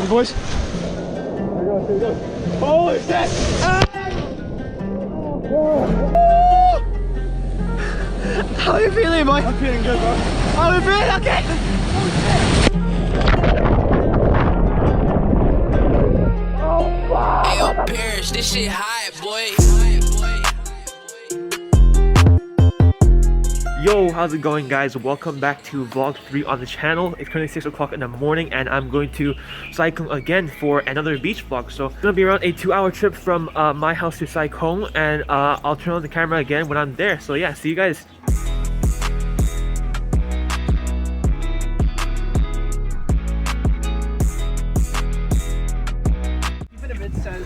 boys. Here we go. Holy shit! How are you feeling, boy? I'm feeling good, bro. How are you feeling? Okay. Hey, yo, Paris, this shit high, boy. Yo, how's it going, guys? Welcome back to vlog 3 on the channel. It's currently 6 o'clock in the morning and I'm going to Sai Kung again for another beach vlog. So it's gonna be around a 2-hour trip from my house to Sai Kung, and I'll turn on the camera again when I'm there. So yeah, see you guys.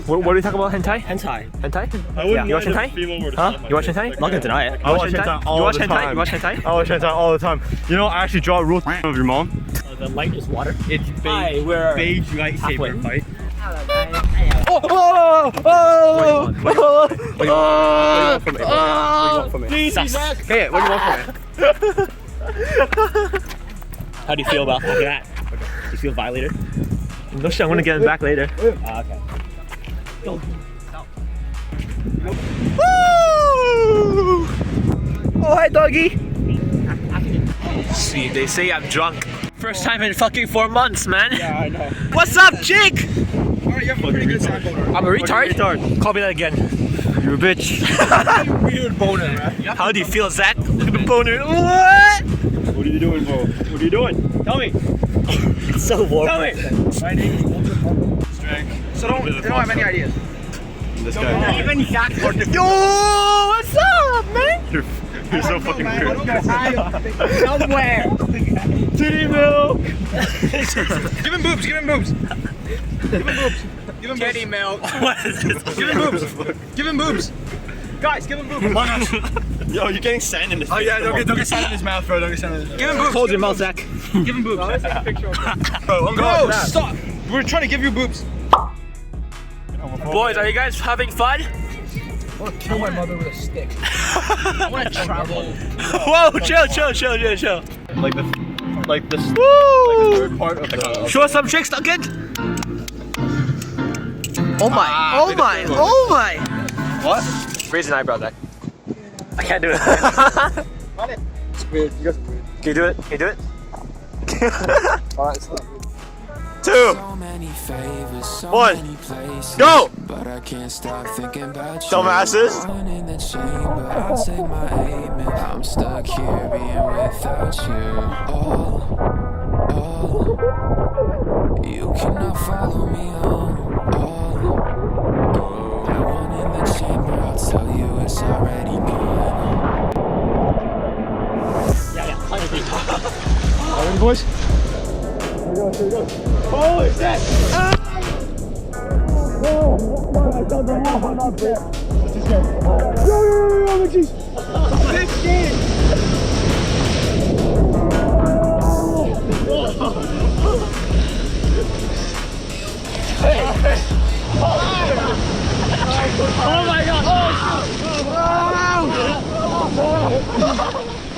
What are you talking about? Hentai? Hentai. Hentai? I wouldn't You watch hentai? Huh? You watch hentai? I'm not gonna deny it. I watch hentai all the time. You watch hentai? I watch hentai all the time. You know, I actually draw a rule of your mom. The light is water. It's Hi, we're beige lightsaber fight. Oh! What do you want from it? What do you want from it? Hey, what do you want from it? How do you feel about that? Do you feel violated? No shit, I'm gonna get him back later. Okay. Woo! Oh, hi, doggy. See, they say I'm drunk. First time in fucking 4 months, man. Yeah, I know. What's up, chick? Alright, you have a pretty good sack boner. I'm a retard? Call me that again. You're a bitch. Weird boner, man. How do you feel, Zach? Look at the boner. What? What are you doing, bro? What are you doing? Tell me. It's so warm. Tell me. My name is Walter Pumble. So don't have any ideas. This guy. Even Zach. Yo, what's up, man? You're so fucking weird. Somewhere. Titty milk. Give him boobs. Give him boobs. Give him boobs. Give him Titty milk. What is this? Give him boobs. Give him boobs. Guys, give him boobs. Yo, you're getting sand in this. Oh yeah, don't get sand in his mouth, bro. Don't get sand in his mouth. Give him boobs. Hold your mouth, Zach. Give him boobs. Let's take a picture of him. Bro, Bro, stop. We're trying to give you boobs. Boys, are you guys having fun? I want to kill my mother with a stick. I want to travel. Whoa, chill. Like this. Woo! Like the third part of the. Show us some tricks, Duncan. Oh my, oh my. What? Raise an eyebrow, Zach. I can't do it. It's weird. You guys are weird. Can you do it? Can you do it? Alright, 2, So many favors, so 1, many places, go! but I can't stop thinking about you. Dumbasses. One in the chamber, I'll take my aim and I'm stuck here being without you. You cannot follow me on. That one in the chamber, I'll tell you it's already gone. Alright, boys. Here we go. Holy shit! Yo, jeez. Big game. Oh my god!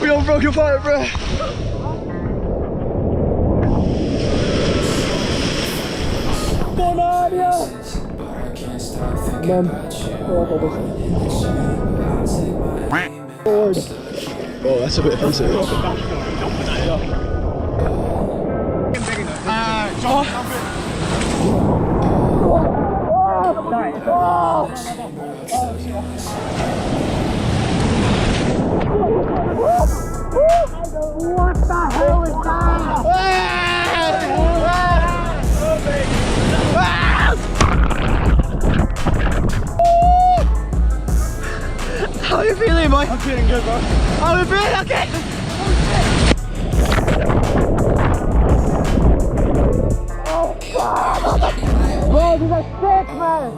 We all broke apart, bro. But I can't stop thinking about you. Oh, that's a bit offensive. What the hell is that? How are you feeling, boy? I'm feeling good, bro. How are you feeling? Okay. Bro, these are sick, man.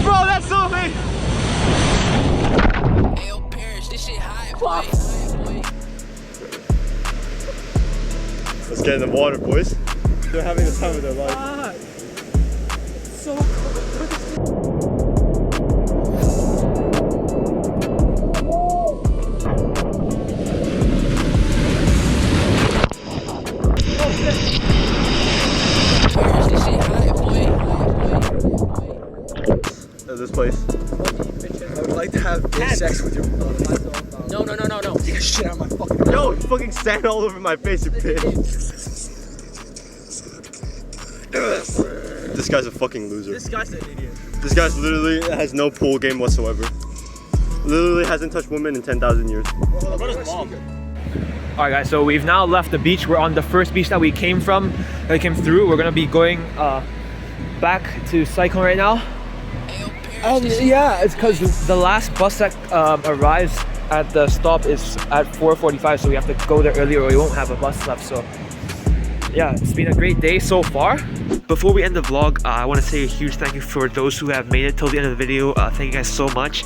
Bro, that's so big. Hey, yo, Paris, this shit high, boy. Let's get in the water, boys. They're having the time of their life. This place. I would like to have gay sex with your mother. No. Get shit out of my fucking. Yo, you fucking stand all over my face, you bitch. This guy's a fucking loser. This guy's an idiot. This guy's literally has no pool game whatsoever. Literally hasn't touched women in 10,000 years. Alright guys, so we've now left the beach. We're on the first beach that we came from, that we came through. We're gonna be going back to Saigon right now. And yeah, it's because the last bus that arrives at the stop is at 4:45, so we have to go there earlier or we won't have a bus left. So yeah, it's been a great day so far. Before we end the vlog, I want to say a huge thank you for those who have made it till the end of the video. Thank you guys so much.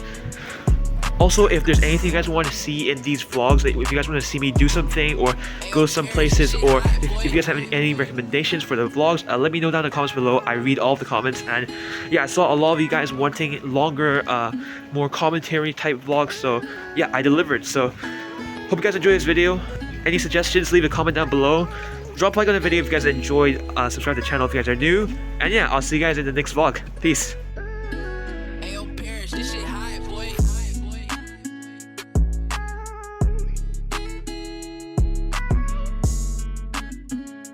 Also, if there's anything you guys want to see in these vlogs, if you guys want to see me do something or go some places, or if you guys have any recommendations for the vlogs, let me know down in the comments below. I read all of the comments, and yeah, I saw a lot of you guys wanting longer, more commentary type vlogs, so yeah, I delivered. So hope you guys enjoyed this video. Any suggestions, leave a comment down below. Drop a like on the video if you guys enjoyed, subscribe to the channel if you guys are new, and yeah, I'll see you guys in the next vlog. Peace.